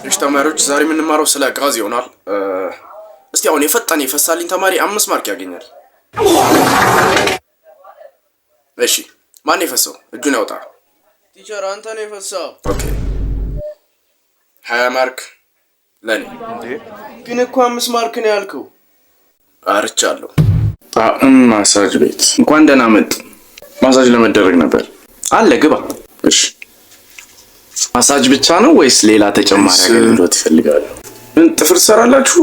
እሺ ተማሪዎች ዛሬ የምንማረው ስለ ጋዝ ይሆናል። እስቲ አሁን የፈጠነ የፈሳልኝ ተማሪ 5 ማርክ ያገኛል። እሺ ማን የፈሰው እጁን ያውጣ። ቲቸር አንተ ነው የፈሰው። ኦኬ 20 ማርክ ለኔ። ግን እኮ 5 ማርክ ነው ያልከው። አርቻለሁ። ማሳጅ ቤት እንኳን ደህና መጡ። ማሳጅ ለመደረግ ነበር። አለ ግባ። እሺ ማሳጅ ብቻ ነው ወይስ ሌላ ተጨማሪ አገልግሎት ይፈልጋሉ? ጥፍር ትሰራላችሁ?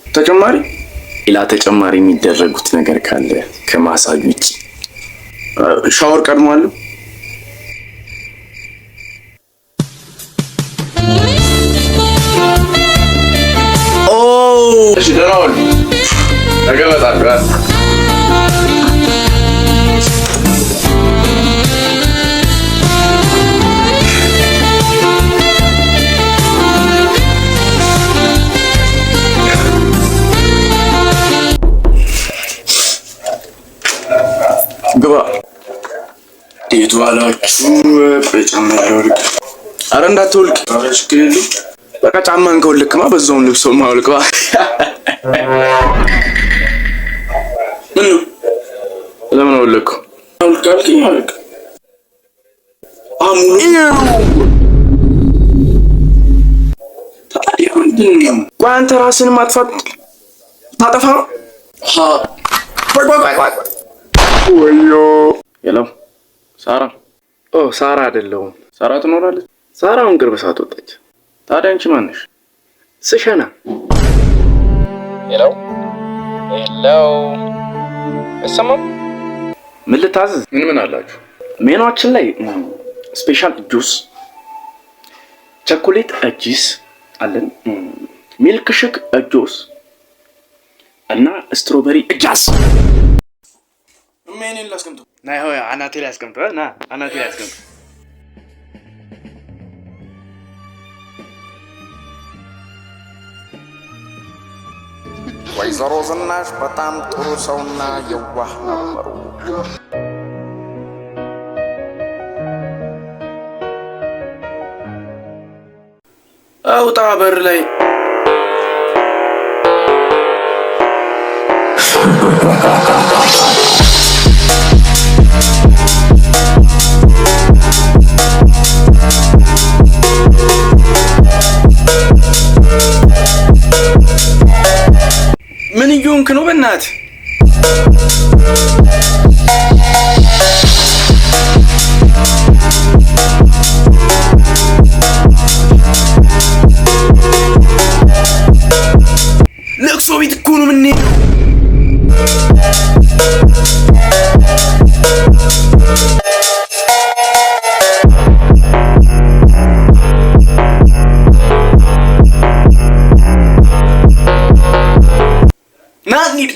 ተጨማሪ ሌላ ተጨማሪ የሚደረጉት ነገር ካለ ከማሳጅ ውጪ? ሻወር ቀድሟል? ኦ እሺ ደህና ዋል። ተገበጣ ግባ። ዴቱ አላችሁ በጫማ ያወልቅ። አረ እንዳትወልቅ። አረሽ ከሌለ በቃ ጫማን ከወልክማ በዛውን ልብሶን ማውልቅ። ምን ለምን ወልኩ? አውልቃልኝ አውልቅ። አሙሉ ታዲያ ምንድን ነው? ቆይ አንተ ራስህን ማጥፋት ታጠፋ? ቆይ ወዮ ሄሎ ሳራ። ኦ ሳራ አይደለሁም። ሳራ ትኖራለች? ሳራውን ቅርብ ሰዓት ወጣች። ታዲያ አንቺ ማን ነሽ? ስሸና። ሄሎ ሄሎ እሰማም። ምን ልታዘዝ? ምን አላችሁ? ሜኗችን ላይ ስፔሻል ጁስ፣ ቸኮሌት ጁስ አለን፣ ሚልክ ሼክ ጁስ እና ስትሮበሪ ጃስ። ምን ላስቀምጠው? ናይ ሆያ አናቴ ላይ አስቀምጠው። ና አናቴ ላይ አስቀምጠው። ወይዘሮ ዝናሽ በጣም ጥሩ ሰውና የዋህ ነበሩ። አውጣ በር ላይ ምን እየሆንክ ነው? በእናትህ ለቅሶ ቤት እኮ ነው የምንሄደው። ና እንሂድ።